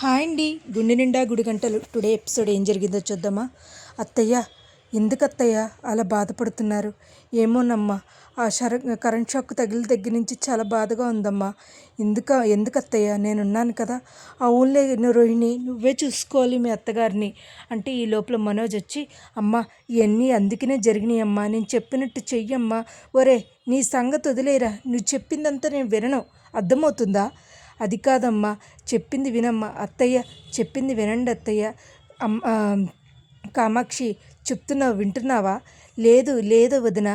Hi అండి. గుండె నిండా గుడి గంటలు టుడే ఎపిసోడ్ ఏం జరిగిందో చూద్దామా. అత్తయ్య, ఎందుకు అత్తయ్య అలా బాధపడుతున్నారు? ఏమోనమ్మా, ఆ కరెంట్ షాక్ తగిలిన దగ్గర నుంచి చాలా బాధగా ఉందమ్మా. ఎందుకు అత్తయ్య, నేనున్నాను కదా. అవునులే రోహిణి, నువ్వే చూసుకోవాలి మీ అత్తగారిని అంటే ఈ లోపల మనోజ్ వచ్చి, అమ్మ ఇవన్నీ అందుకనే జరిగినాయి అమ్మా, నేను చెప్పినట్టు చెయ్యమ్మా. ఒరే, నీ సంగతి వదిలేరా, నువ్వు చెప్పిందంతా నేను వినను, అర్థమవుతుందా? అది కాదమ్మా, చెప్పింది వినమ్మా. అత్తయ్య చెప్పింది వినండి అత్తయ్య. కామాక్షి, చెప్తున్నావు వింటున్నావా? లేదు లేదు వదిన,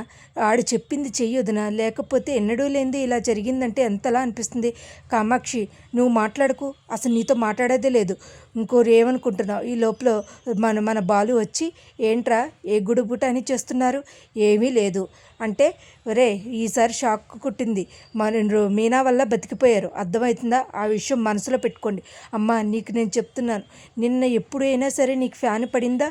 ఆడు చెప్పింది చెయ్యి వదిన, లేకపోతే ఎన్నడూ లేనిది ఇలా జరిగిందంటే ఎంతలా అనిపిస్తుంది. కామాక్షి, నువ్వు మాట్లాడకు, అసలు నీతో మాట్లాడేదే లేదు. ఇంకోరు ఏమనుకుంటున్నావు? ఈ లోపల మన బాలు వచ్చి, ఏంట్రా ఏ గుడుబుట అని చేస్తున్నారు? ఏమీ లేదు అంటే, ఒరే ఈసారి షాక్ కుట్టింది, మీనా వల్ల బతికిపోయారు, అర్థమవుతుందా? ఆ విషయం మనసులో పెట్టుకోండి. అమ్మ, నీకు నేను చెప్తున్నాను, నిన్న ఎప్పుడైనా సరే నీకు ఫ్యాన్ పడిందా?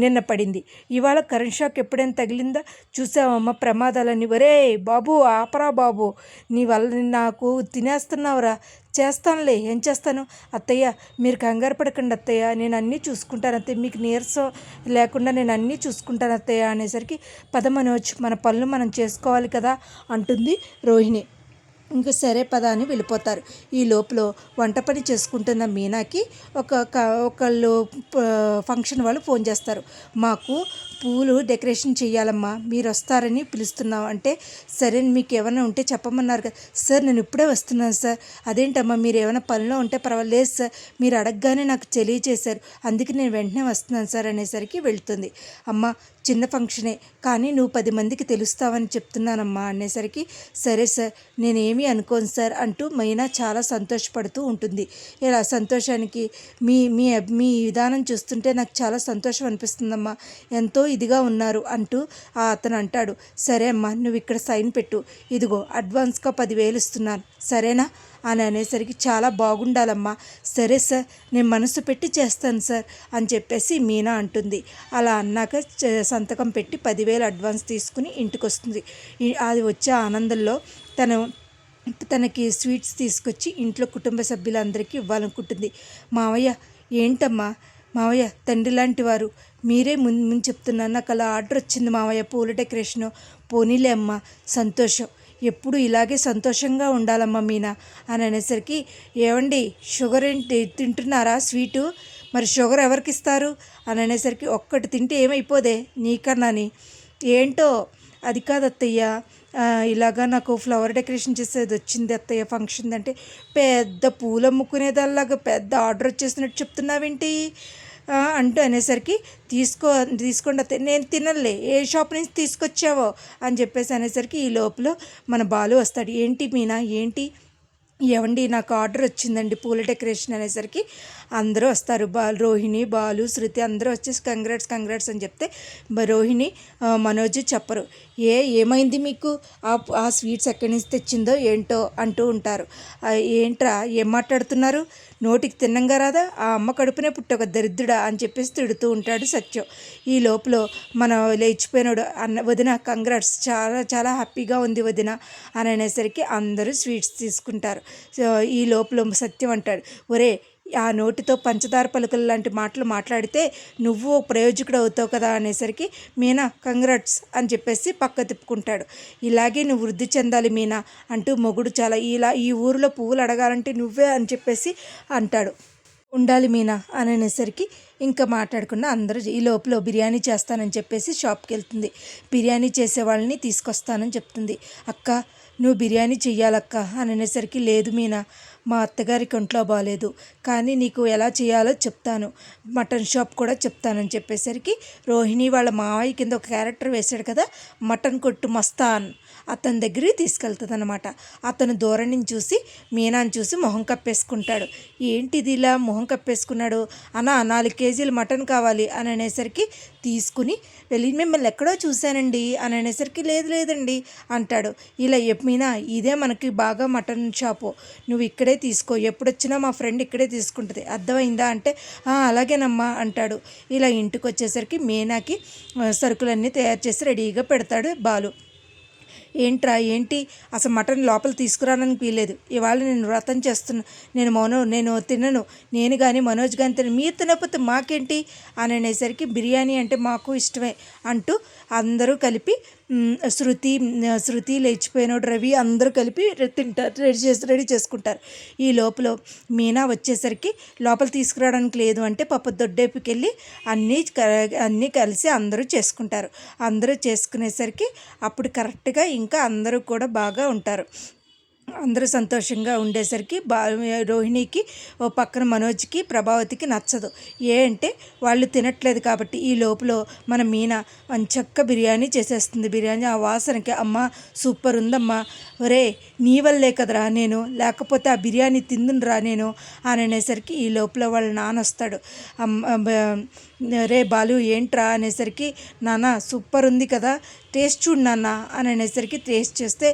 నిన్న పడింది. ఇవాళ కరెంట్ షాక్ ఎప్పుడైనా తగిలిందా? చూసావమ్మ ప్రమాదాలని. ఒరే బాబు, ఆపరా బాబు, నీ వల్ల నాకు తినేస్తున్నావురా. చేస్తానులే, ఏం చేస్తాను అత్తయ్య, మీరు కంగారు పడకండి అత్తయ్య, నేను అన్నీ చూసుకుంటాను అత్తయ్య, మీకు నీరసం లేకుండా నేను అన్నీ చూసుకుంటాను అత్తయ్య అనేసరికి, పద మనోజ్, మన పనులు మనం చేసుకోవాలి కదా అంటుంది రోహిణి. ఇంకా సరే పద అని వెళ్ళిపోతారు. ఈ లోపల వంట పని చేసుకుంటున్న మీనాకి ఒకళ్ళు ఫంక్షన్ వాళ్ళు ఫోన్ చేస్తారు. మాకు పూలు డెకరేషన్ చేయాలమ్మా, మీరు వస్తారని పిలుస్తున్నాం అంటే, సరే మీకు ఏమైనా ఉంటే చెప్పమన్నారు కదా సార్, నేను ఇప్పుడే వస్తున్నాను సార్. అదేంటమ్మా, మీరు ఏమైనా పనిలో ఉంటే పర్వాలేదు సార్, మీరు అడగగానే నాకు తెలియచేశారు, అందుకే నేను వెంటనే వస్తున్నాను సార్ అనేసరికి వెళ్తుంది. అమ్మ, చిన్న ఫంక్షనే కానీ నువ్వు 10 మందికి తెలుస్తావని చెప్తున్నానమ్మా అనేసరికి, సరే సార్, నేనేమీ అనుకోను సార్ అంటూ మైనా చాలా సంతోషపడుతూ ఉంటుంది. ఇలా సంతోషానికి మీ మీ మీ విధానం చూస్తుంటే నాకు చాలా సంతోషం అనిపిస్తుందమ్మా, ఎంతో ఇదిగా ఉన్నారు అంటూ అతను అంటాడు. సరే అమ్మా, నువ్వు ఇక్కడ సైన్ పెట్టు, ఇదిగో అడ్వాన్స్గా 10,000 ఇస్తున్నాను, సరేనా అని అనేసరికి, చాలా బాగుండాలమ్మా. సరే సార్, నేను మనసు పెట్టి చేస్తాను సార్ అని చెప్పేసి మీనా అంటుంది. అలా అన్నాక సంతకం పెట్టి 10,000 అడ్వాన్స్ తీసుకుని ఇంటికి వస్తుంది. అది వచ్చే ఆనందంలో తనకి స్వీట్స్ తీసుకొచ్చి ఇంట్లో కుటుంబ సభ్యులందరికీ ఇవ్వాలనుకుంటుంది. మావయ్య, ఏంటమ్మా మావయ్య, తండ్రి లాంటి వారు, మీరే ముందు చెప్తున్నాను, నాకు అలా ఆర్డర్ వచ్చింది మావయ్య, పూల డెకరేషను. పోనీలే అమ్మ, సంతోషం, ఎప్పుడు ఇలాగే సంతోషంగా ఉండాలమ్మా మీనా అని అనేసరికి, ఏమండి షుగర్ ఏంటి తింటున్నారా స్వీటు? మరి షుగర్ ఎవరికి ఇస్తారు అని అనేసరికి, ఒక్కటి తింటే ఏమైపోదే నీకన్నాని. ఏంటో అది కాదు అత్తయ్య, ఇలాగా నాకు ఫ్లవర్ డెకరేషన్ చేసేది వచ్చింది అత్తయ్య ఫంక్షన్ అంటే, పెద్ద పూలు అమ్ముకునేదాల్లాగా పెద్ద ఆర్డర్ వచ్చేసినట్టు చెప్తున్నావేంటి అంటూ అనేసరికి, తీసుకోండి అత్తయ్య, నేను తినలే, ఏ షాప్ నుంచి తీసుకొచ్చావో అని చెప్పేసి అనేసరికి, ఈ లోపల మన బాలు వస్తాడు. ఏంటి మీనా, ఏంటి, ఏవండి నాకు ఆర్డర్ వచ్చిందండి పూల డెకరేషన్ అనేసరికి అందరూ వస్తారు. రోహిణి, బాలు, శృతి అందరూ వచ్చేసి కంగ్రాట్స్ అని చెప్తే, రోహిణి, మనోజ్ చెప్పరు. ఏమైంది మీకు, ఆ స్వీట్స్ ఎక్కడి నుంచి తెచ్చిందో ఏంటో అంటూ ఉంటారు. ఏంట్రా ఏం మాట్లాడుతున్నారు, నోటికి తిన్నంగా రాదా, ఆ అమ్మ కడుపునే పుట్టొక దరిద్రుడా అని చెప్పేసి తిడుతూ ఉంటాడు సత్యం. ఈ లోపల మన లేచిపోయినాడు వదిన, కంగ్రాట్స్, చాలా చాలా హ్యాపీగా ఉంది వదిన అని అనేసరికి అందరూ స్వీట్స్ తీసుకుంటారు. ఈ లోపల సత్యం అంటాడు, ఒరే ఆ నోటితో పంచదార పలుకలు లాంటి మాటలు మాట్లాడితే నువ్వు ప్రయోజకుడు అవుతావు కదా అనేసరికి, మీనా కంగ్రాట్స్ అని చెప్పేసి పక్క తిప్పుకుంటాడు. ఇలాగే నువ్వు వృద్ధి చెందాలి మీనా అంటూ మొగుడు చాలా ఈ ఊరిలో పువ్వులు అడగాలంటే నువ్వే అని చెప్పేసి అంటాడు. ఉండాలి మీనా అని అనేసరికి ఇంకా మాట్లాడకుండా అందరూ, ఈ లోపల బిర్యానీ చేస్తానని చెప్పేసి షాప్కి వెళ్తుంది. బిర్యానీ చేసే వాళ్ళని తీసుకొస్తానని చెప్తుంది. అక్క, నువ్వు బిర్యానీ చెయ్యాలక్క అని అనేసరికి, లేదు మీనా, మా అత్తగారికి ఒంట్లో బాగాలేదు, కానీ నీకు ఎలా చేయాలో చెప్తాను, మటన్ షాప్ కూడా చెప్తానని చెప్పేసరికి, రోహిణి వాళ్ళ మావయ్య కింద ఒక క్యారెక్టర్ వేశాడు కదా, మటన్ కొట్టు మస్తాన్, అతని దగ్గరికి తీసుకెళ్తుంది అనమాట. అతను దూరం నుంచి చూసి మీనాని చూసి మొహం కప్పేసుకుంటాడు. ఏంటిది ఇలా మొహం కప్పేసుకున్నాడు, 4 కేజీలు మటన్ కావాలి అని అనేసరికి, తీసుకుని వెళ్ళి, మిమ్మల్ని ఎక్కడో చూశానండి అని అనేసరికి, లేదండి అంటాడు. ఇలా మీనా, ఇదే మనకి బాగా మటన్ షాపు, నువ్వు ఇక్కడే తీసుకో, ఎప్పుడొచ్చినా మా ఫ్రెండ్ ఇక్కడే తీసుకుంటుంది, అర్థమైందా అంటే, అలాగేనమ్మా అంటాడు. ఇలా ఇంటికి వచ్చేసరికి మీనాకి సరుకులన్నీ తయారు చేసి రెడీగా పెడతాడు బాలు. ఏంట్రా ఏంటి అసలు మటన్ లోపల తీసుకురావడానికి వీలేదు, ఇవాళ నేను వ్రతం చేస్తున్నా, నేను తినను, నేను కానీ మనోజ్ కానీ తిన, మీరు తినకపోతే మాకేంటి అని అనేసరికి బిర్యానీ అంటే మాకు ఇష్టమే అంటూ అందరూ కలిపి శృతి లేచిపోయినోడు రవి అందరూ కలిపి తింటారు, రెడీ చేసుకుంటారు. ఈ లోపల మీనా వచ్చేసరికి లోపల తీసుకురావడానికి లేదు అంటే పాప దొడ్డేపుకి వెళ్ళి అన్నీ కలిసి అందరూ చేసుకుంటారు. అందరూ చేసుకునేసరికి అప్పుడు కరెక్ట్గా ఇంకా అందరూ కూడా బాగా ఉంటారు. అందరూ సంతోషంగా ఉండేసరికి రోహిణికి ఓ పక్కన మనోజ్కి ప్రభావతికి నచ్చదు. అంటే వాళ్ళు తినట్లేదు కాబట్టి. ఈ లోపల మన మీనా మంచక్క బిర్యానీ చేసేస్తుంది. బిర్యానీ ఆ వాసనకి అమ్మ సూపర్ ఉందమ్మా, ఒరే నీ వల్లే కదరా నేను, లేకపోతే ఆ బిర్యానీ తిందునురా నేను అని అనేసరికి ఈ లోపల వాళ్ళ నాన్న వస్తాడు. రే బాలు ఏంట్రా అనేసరికి, నాన్న సూపర్ ఉంది కదా, టేస్ట్ చూడు నాన్న అని అనేసరికి టేస్ట్ చేస్తే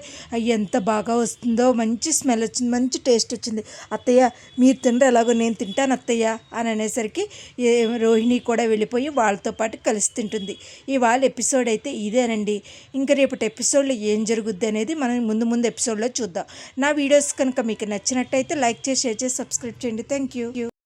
ఎంత బాగా వస్తుందో, మంచి స్మెల్ వచ్చింది, మంచి టేస్ట్ వచ్చింది. అత్తయ్య మీరు తినరు ఎలాగో నేను తింటాను అత్తయ్య అని అనేసరికి రోహిణి కూడా వెళ్ళిపోయి వాళ్ళతో పాటు కలిసి తింటుంది. ఇవాళ ఎపిసోడ్ అయితే ఇదేనండి. ఇంకా రేపటి ఎపిసోడ్లో ఏం జరుగుద్ది అనేది మనం ముందు ఎపిసోడ్లో చూద్దాం. నా వీడియోస్ కనుక మీకు నచ్చినట్టయితే లైక్ చేసి, షేర్ చేసి, సబ్స్క్రైబ్ చేయండి. Thank you.